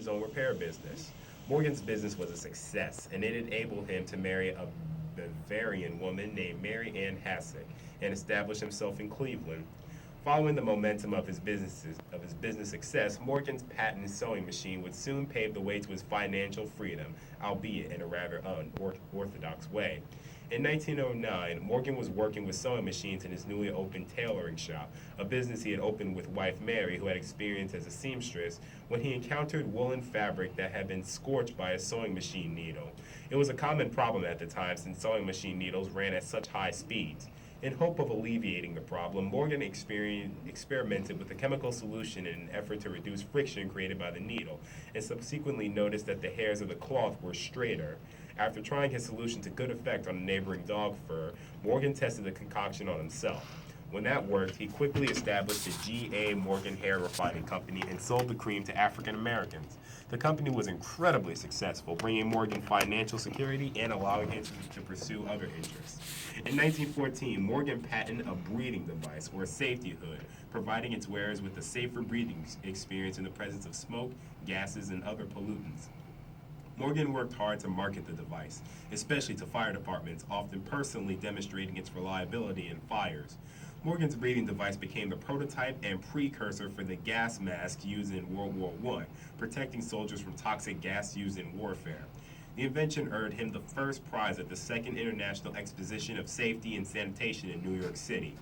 his own repair business. Morgan's business was a success, and it enabled him to marry a Bavarian woman named Mary Ann Hassick and establish himself in Cleveland. Following the momentum of his business success, Morgan's patent sewing machine would soon pave the way to his financial freedom, albeit in a rather unorthodox way. In 1909, Morgan was working with sewing machines in his newly opened tailoring shop, a business he had opened with wife Mary, who had experience as a seamstress, when he encountered woolen fabric that had been scorched by a sewing machine needle. It was a common problem at the time since sewing machine needles ran at such high speeds. In hope of alleviating the problem, Morgan experimented with a chemical solution in an effort to reduce friction created by the needle, and subsequently noticed that the hairs of the cloth were straighter. After trying his solution to good effect on a neighboring dog fur, Morgan tested the concoction on himself. When that worked, he quickly established the G.A. Morgan Hair Refining Company and sold the cream to African Americans. The company was incredibly successful, bringing Morgan financial security and allowing him to pursue other interests. In 1914, Morgan patented a breathing device, or safety hood, providing its wearers with a safer breathing experience in the presence of smoke, gases, and other pollutants. Morgan worked hard to market the device, especially to fire departments, often personally demonstrating its reliability in fires. Morgan's breathing device became the prototype and precursor for the gas mask used in World War I, protecting soldiers from toxic gas used in warfare. The invention earned him the first prize at the Second International Exposition of Safety and Sanitation in New York City.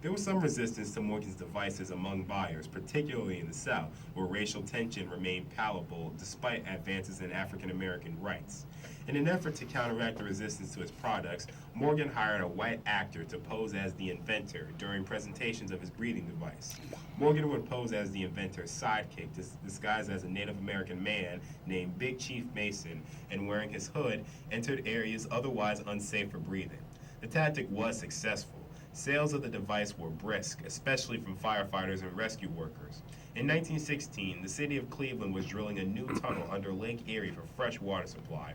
There was some resistance to Morgan's devices among buyers, particularly in the South, where racial tension remained palpable despite advances in African American rights. In an effort to counteract the resistance to his products, Morgan hired a white actor to pose as the inventor during presentations of his breathing device. Morgan would pose as the inventor's sidekick, disguised as a Native American man named Big Chief Mason, and wearing his hood, entered areas otherwise unsafe for breathing. The tactic was successful. Sales of the device were brisk, especially from firefighters and rescue workers. In 1916, the city of Cleveland was drilling a new tunnel under Lake Erie for fresh water supply.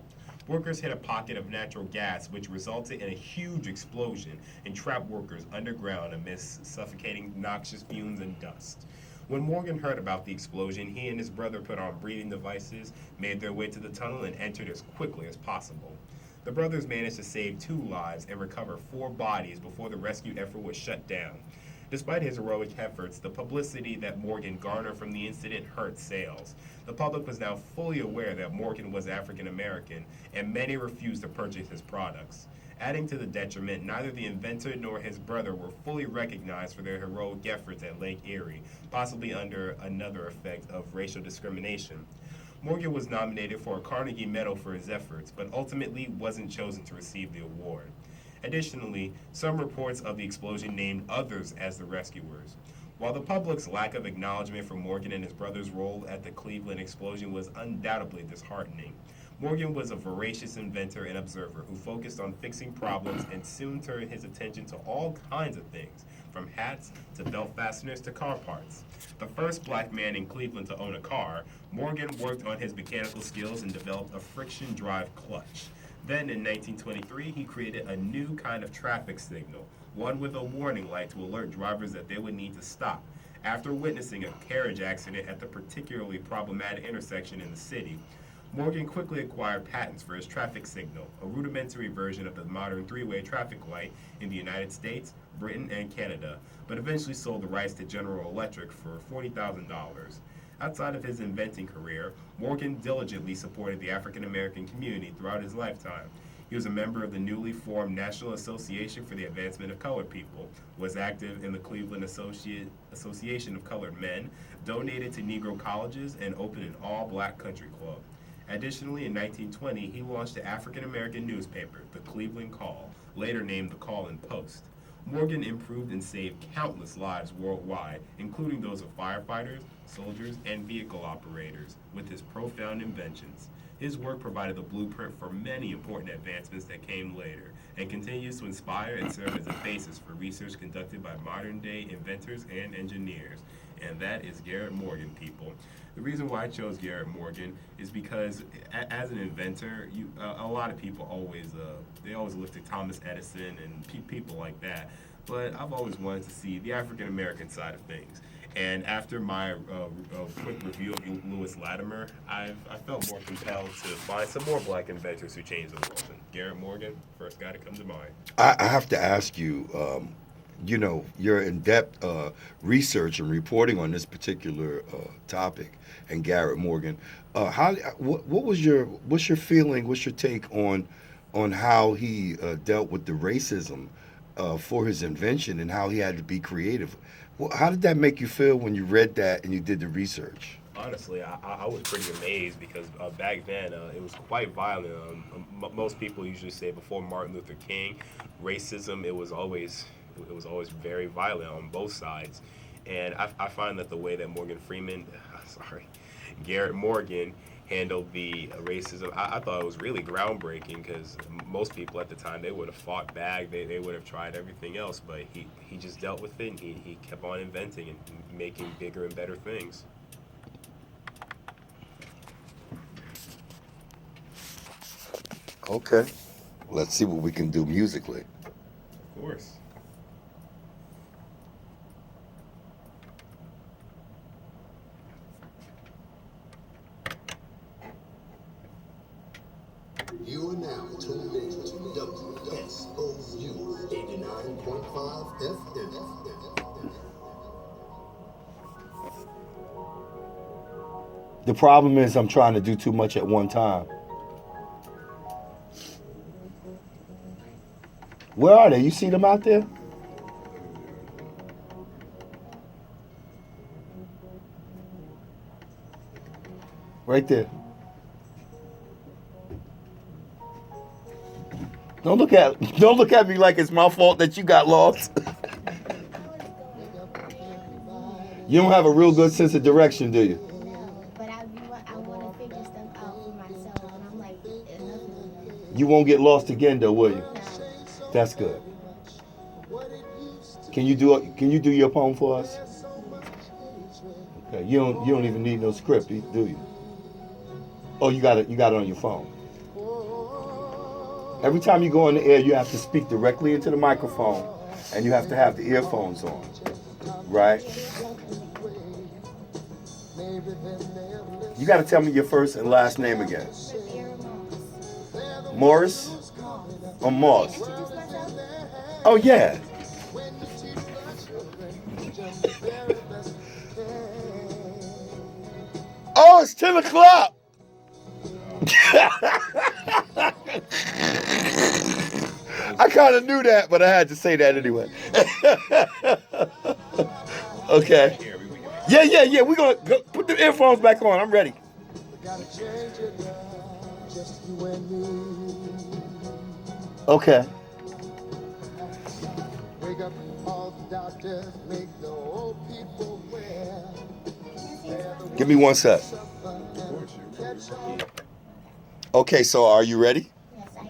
Workers hit a pocket of natural gas, which resulted in a huge explosion and trapped workers underground amidst suffocating noxious fumes and dust. When Morgan heard about the explosion, he and his brother put on breathing devices, made their way to the tunnel, and entered as quickly as possible. The brothers managed to save 2 lives and recover 4 bodies before the rescue effort was shut down. Despite his heroic efforts, the publicity that Morgan garnered from the incident hurt sales. The public was now fully aware that Morgan was African American, and many refused to purchase his products. Adding to the detriment, neither the inventor nor his brother were fully recognized for their heroic efforts at Lake Erie, possibly under another effect of racial discrimination. Morgan was nominated for a Carnegie Medal for his efforts, but ultimately wasn't chosen to receive the award. Additionally, some reports of the explosion named others as the rescuers. While the public's lack of acknowledgement for Morgan and his brother's role at the Cleveland explosion was undoubtedly disheartening, Morgan was a voracious inventor and observer who focused on fixing problems and soon turned his attention to all kinds of things, from hats to belt fasteners to car parts. The first black man in Cleveland to own a car, Morgan worked on his mechanical skills and developed a friction drive clutch. Then in 1923, he created a new kind of traffic signal, one with a warning light to alert drivers that they would need to stop. After witnessing a carriage accident at the particularly problematic intersection in the city, Morgan quickly acquired patents for his traffic signal, a rudimentary version of the modern 3-way traffic light in the United States, Britain, and Canada, but eventually sold the rights to General Electric for $40,000. Outside of his inventing career, Morgan diligently supported the African American community throughout his lifetime. He was a member of the newly formed National Association for the Advancement of Colored People, was active in the Cleveland Association of Colored Men, donated to Negro colleges, and opened an all-black country club. Additionally, in 1920, he launched the African American newspaper, the Cleveland Call, later named the Call and Post. Morgan improved and saved countless lives worldwide, including those of firefighters, soldiers, and vehicle operators, with his profound inventions. His work provided the blueprint for many important advancements that came later, and continues to inspire and serve as a basis for research conducted by modern-day inventors and engineers. And that is Garrett Morgan, people. The reason why I chose Garrett Morgan is because, as an inventor, a lot of people always look to Thomas Edison and people like that. But I've always wanted to see the African American side of things. And after my quick review of Lewis Latimer, I felt more compelled to find some more black inventors who changed the world. And Garrett Morgan, first guy to come to mind. I have to ask you, your in-depth research and reporting on this particular topic, and Garrett Morgan. What was what's your feeling? What's your take on how he dealt with the racism for his invention and how he had to be creative? How did that make you feel when you read that and you did the research? Honestly, I was pretty amazed because back then it was quite violent. Most people usually say before Martin Luther King, racism it was always very violent on both sides, and I find that the way that Garrett Morgan handled the racism, I thought it was really groundbreaking because most people at the time, they would have fought back, they would have tried everything else, but he just dealt with it and he kept on inventing and making bigger and better things. Okay, let's see what we can do musically. Of course. You are now tuned in to WSOU 89.5 FM. The problem is I'm trying to do too much at one time. Where are they? You see them out there? Right there. Don't look at me like it's my fault that you got lost. You don't have a real good sense of direction, do you? No, but I want to figure stuff out for myself, and I'm like, enough is enough. You won't get lost again, though, will you? No. That's good. Can you do your poem for us? Okay. You don't even need no script, do you? Oh, you got it on your phone. Every time you go in the air, you have to speak directly into the microphone, and you have to have the earphones on, right? You got to tell me your first and last name again. Morris or Moss? Introduce myself? Oh yeah. Oh, it's 10 o'clock. I kind of knew that, but I had to say that anyway. Okay. Yeah. We're going to go put the earphones back on. I'm ready. Okay. Give me one sec. Okay, so are you ready? Yes, I am.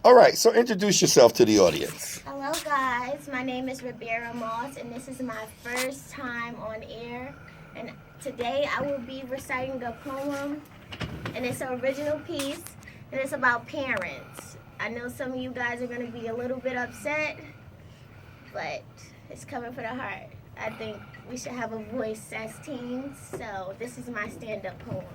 All right, so introduce yourself to the audience. Hello, guys. My name is Ribiera Moss, and this is my first time on air. And today I will be reciting a poem, and it's an original piece, and it's about parents. I know some of you guys are going to be a little bit upset, but it's coming for the heart. I think we should have a voice as teens, so this is my stand-up poem.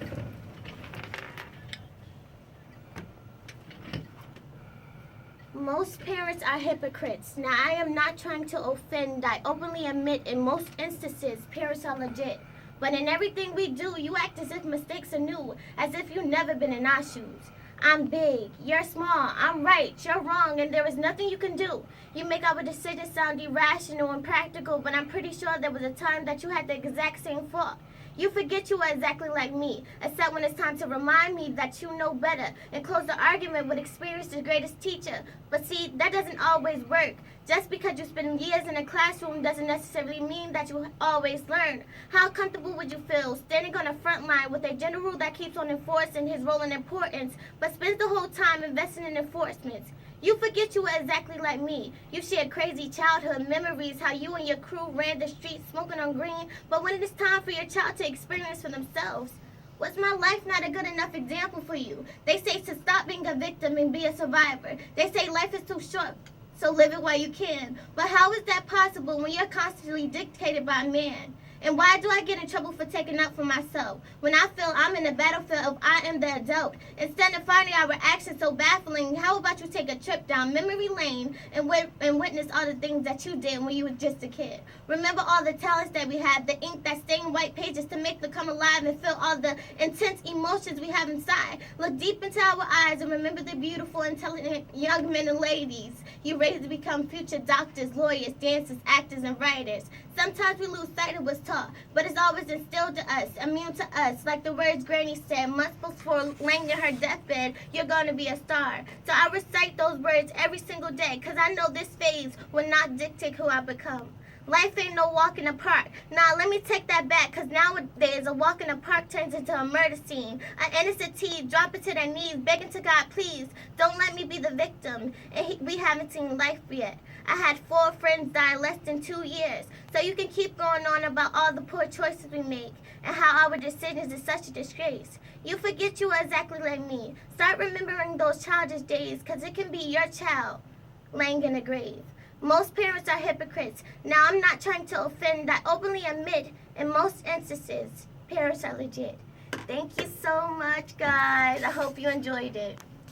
Most parents are hypocrites. Now, I am not trying to offend. I openly admit in most instances, parents are legit. But in everything we do, you act as if mistakes are new, as if you've never been in our shoes. I'm big, you're small, I'm right, you're wrong, and there is nothing you can do. You make our decisions sound irrational and practical, but I'm pretty sure there was a time that you had the exact same fault. You forget you are exactly like me, except when it's time to remind me that you know better and close the argument with experience the greatest teacher. But see, that doesn't always work. Just because you spend years in a classroom doesn't necessarily mean that you always learn. How comfortable would you feel standing on the front line with a general that keeps on enforcing his role and importance, but spends the whole time investing in enforcement? You forget you were exactly like me. You shared crazy childhood memories, how you and your crew ran the streets smoking on green, but when it is time for your child to experience for themselves, was my life not a good enough example for you? They say to stop being a victim and be a survivor. They say life is too short, so live it while you can. But how is that possible when you're constantly dictated by man? And why do I get in trouble for taking up for myself when I feel I'm in the battlefield of I am the adult? Instead of finding our actions so baffling, how about you take a trip down memory lane and witness all the things that you did when you were just a kid? Remember all the talents that we had, the ink that stained white pages to make them come alive and feel all the intense emotions we have inside. Look deep into our eyes and remember the beautiful, intelligent young men and ladies you raised to become future doctors, lawyers, dancers, actors, and writers. Sometimes we lose sight of what's taught, but it's always instilled to us, immune to us. Like the words Granny said months before laying in her deathbed, you're going to be a star. So I recite those words every single day, because I know this phase will not dictate who I become. Life ain't no walk in the park. Now, let me take that back, because nowadays a walk in the park turns into a murder scene. An innocent teen dropping to their knees, begging to God, please, don't let me be the victim. And we haven't seen life yet. I had 4 friends die in less than 2 years. So you can keep going on about all the poor choices we make and how our decisions is such a disgrace. You forget you are exactly like me. Start remembering those childish days, because it can be your child laying in a grave. Most parents are hypocrites. Now, I'm not trying to offend. I openly admit, in most instances, parents are legit. Thank you so much, guys. I hope you enjoyed it.